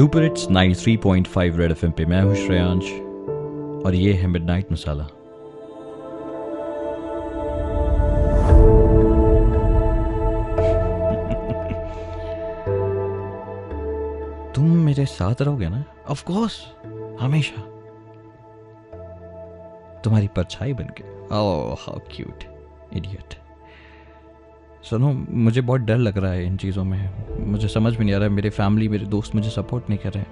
Super hits 93.5 red FM पे मैं हूं श्रेयांश और ये है मिडनाइट मसाला। तुम मेरे साथ रहोगे ना? ऑफ कोर्स, हमेशा तुम्हारी परछाई बनके। Oh how cute idiot. सुनो, मुझे बहुत डर लग रहा है इन चीज़ों में। मुझे समझ में नहीं आ रहा है, मेरे फैमिली मेरे दोस्त मुझे सपोर्ट नहीं कर रहे।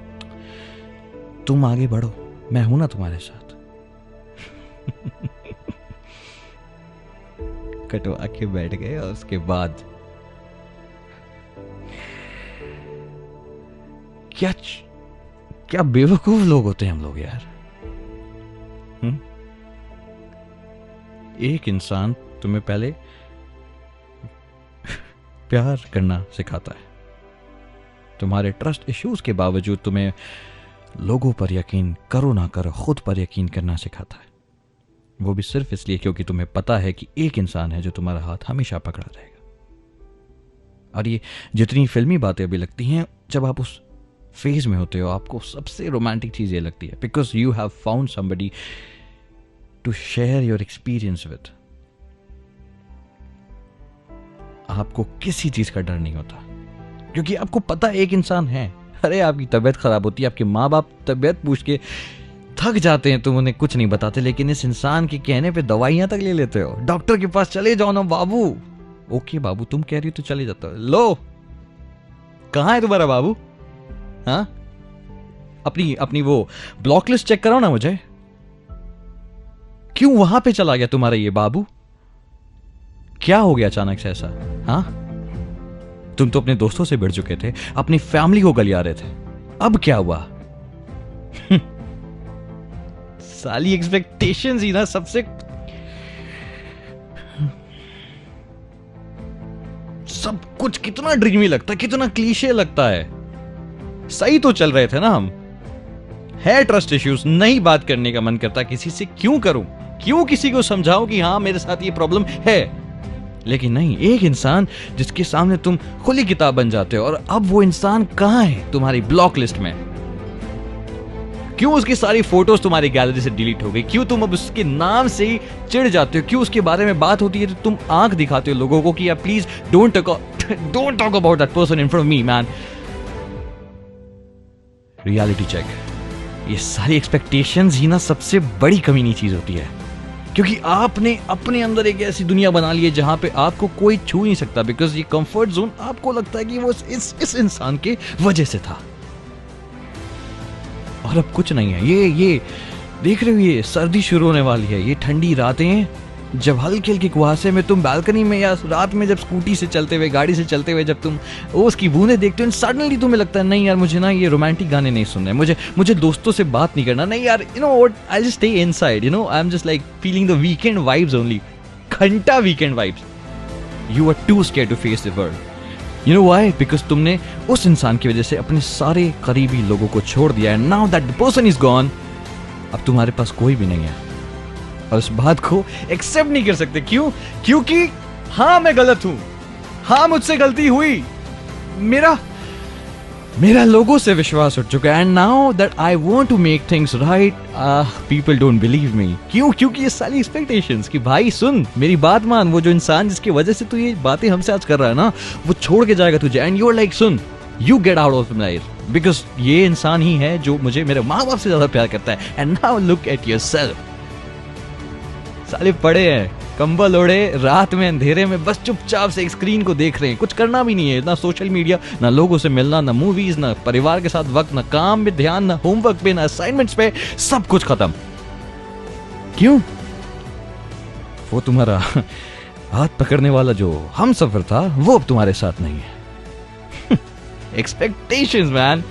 तुम आगे बढ़ो, मैं हूं ना तुम्हारे साथ। कटवा के बैठ गए और उसके बाद क्या क्या बेवकूफ लोग होते हैं हम लोग यार। एक इंसान तुम्हें पहले प्यार करना सिखाता है, तुम्हारे ट्रस्ट इश्यूज के बावजूद तुम्हें लोगों पर यकीन करो ना करो खुद पर यकीन करना सिखाता है। वो भी सिर्फ इसलिए क्योंकि तुम्हें पता है कि एक इंसान है जो तुम्हारा हाथ हमेशा पकड़ा रहेगा। और ये जितनी फिल्मी बातें अभी लगती हैं, जब आप उस फेज में होते हो आपको सबसे रोमांटिक चीज ये लगती है, because you have found somebody to share your experience with. आपको किसी चीज का डर नहीं होता क्योंकि आपको पता एक इंसान है। अरे आपकी तबीयत खराब होती है, आपके माँ बाप तबीयत पूछ के थक जाते हैं, तुम उन्हें कुछ नहीं बताते, लेकिन इस इंसान के कहने पे दवाइयां तक ले लेते हो। डॉक्टर के पास चले जाओ ना बाबू। ओके बाबू, तुम कह रही हो तो चले जाता हो। लो, कहां है तुम्हारा बाबू? हाँ, अपनी वो ब्लॉक लिस्ट चेक कराओ ना मुझे। क्यों वहां पे चला गया तुम्हारा ये बाबू? क्या हो गया अचानक से ऐसा? हाँ, तुम तो अपने दोस्तों से भिड़ चुके थे, अपनी फैमिली को गलिया रहे थे, अब क्या हुआ? साली एक्सपेक्टेशंस ही ना सबसे सब कुछ कितना ड्रीमी लगता है, कितना क्लीशे लगता है। सही तो चल रहे थे ना हम। है ट्रस्ट इश्यूज, नहीं बात करने का मन करता किसी से, क्यों करूं? क्यों किसी को समझाऊं कि हाँ मेरे साथ ये प्रॉब्लम है? लेकिन नहीं, एक इंसान जिसके सामने तुम खुली किताब बन जाते हो, और अब वो इंसान कहां है? तुम्हारी ब्लॉक लिस्ट में। क्यों उसकी सारी फोटोज तुम्हारी गैलरी से डिलीट हो गई? क्यों तुम अब उसके नाम से ही चिढ़ जाते हो? क्यों उसके बारे में बात होती है तो तुम आंख दिखाते हो लोगों को कि यार please don't talk about that person in front of me man. Reality check. ये सारी एक्सपेक्टेशंस ही ना सबसे बड़ी कमीनी चीज होती है, क्योंकि आपने अपने अंदर एक ऐसी दुनिया बना ली है जहां पे आपको कोई छू नहीं सकता, बिकॉज ये कंफर्ट जोन आपको लगता है कि वो इस इंसान के वजह से था, और अब कुछ नहीं है। ये देख रहे हो, ये सर्दी शुरू होने वाली है, ये ठंडी रातें जब हल्की हल्की कुहासे में तुम बालकनी में या रात में जब स्कूटी से चलते हुए, गाड़ी से चलते हुए जब तुम उसकी बूंदें देखते हो, सडनली तुम्हें लगता है नहीं यार मुझे ना ये रोमांटिक गाने नहीं सुनने, मुझे दोस्तों से बात नहीं करना, नहीं यार you know what, I just stay inside, you know I am just like feeling the weekend vibes only, घंटा weekend vibes. You are too scared to face the world. You know why? Because तुमने उस इंसान की वजह से अपने सारे करीबी लोगों को छोड़ दिया है। Now that the person is gone, अब तुम्हारे पास कोई भी नहीं है, और इस बात को एक्सेप्ट नहीं कर सकते। क्यों? क्योंकि हाँ मैं गलत हूं, हाँ मुझसे गलती हुई, मेरा लोगों से विश्वास उठ चुका है, and now that I want to make things right, people don't believe me. क्यों? क्योंकि ये सारी एक्सपेक्टेशंस कि भाई सुन मेरी बात मान, वो जो इंसान जिसकी वजह से तू ये बातें हमसे आज कर रहा है ना, वो छोड़ के जाएगा तुझे, एंड यू आर लाइक सुन, you get out of my life, because ये इंसान ही है जो मुझे मेरे माँ बाप से ज्यादा प्यार करता है। And now look at yourself. साले पड़े हैं कंबल ओढ़े रात में अंधेरे में, बस चुपचाप से एक स्क्रीन को देख रहे हैं, कुछ करना भी नहीं है, ना सोशल मीडिया, ना लोगों से मिलना, ना मूवीज, ना परिवार के साथ वक्त, ना काम में ध्यान, ना होमवर्क पे, ना असाइनमेंट्स पे, सब कुछ खत्म। क्यों? वो तुम्हारा हाथ पकड़ने वाला जो हम सफर था वो अब तुम्हारे साथ नहीं है। Expectations man.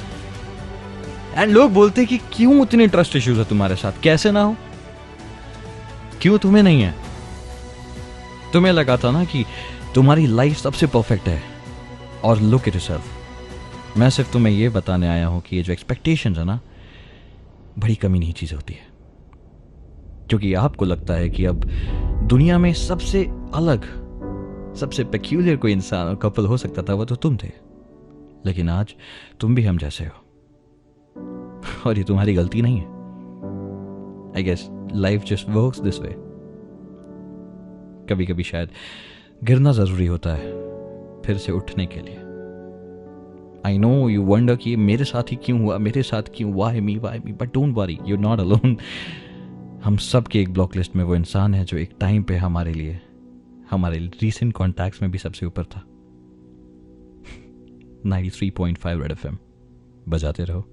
एंड लोग बोलते कि क्यों इतने ट्रस्ट इश्यूज है तुम्हारे साथ, कैसे ना हो? क्यों तुम्हें नहीं है? तुम्हें लगा था ना कि तुम्हारी लाइफ सबसे परफेक्ट है, और लुक एट योरसेल्फ। मैं सिर्फ तुम्हें यह बताने आया हूं कि ये जो एक्सपेक्टेशंस है ना, बड़ी कमीनी चीज होती है, क्योंकि आपको लगता है कि अब दुनिया में सबसे अलग, सबसे पेक्यूलियर कोई इंसान और कपल हो सकता था वो तो तुम थे, लेकिन आज तुम भी हम जैसे हो। और ये तुम्हारी गलती नहीं है। I guess life just works this way. कभी कभी शायद गिरना जरूरी होता है फिर से उठने के लिए। आई नो यू वंडर कि मेरे साथ ही क्यों हुआ, मेरे साथ क्यों, why me, but don't worry, you not alone. हम सब के एक ब्लॉक लिस्ट में वो इंसान है जो एक टाइम पे हमारे लिए, हमारे रीसेंट कॉन्टैक्ट्स में भी सबसे ऊपर था। 93.5 रेड एफएम बजाते रहो।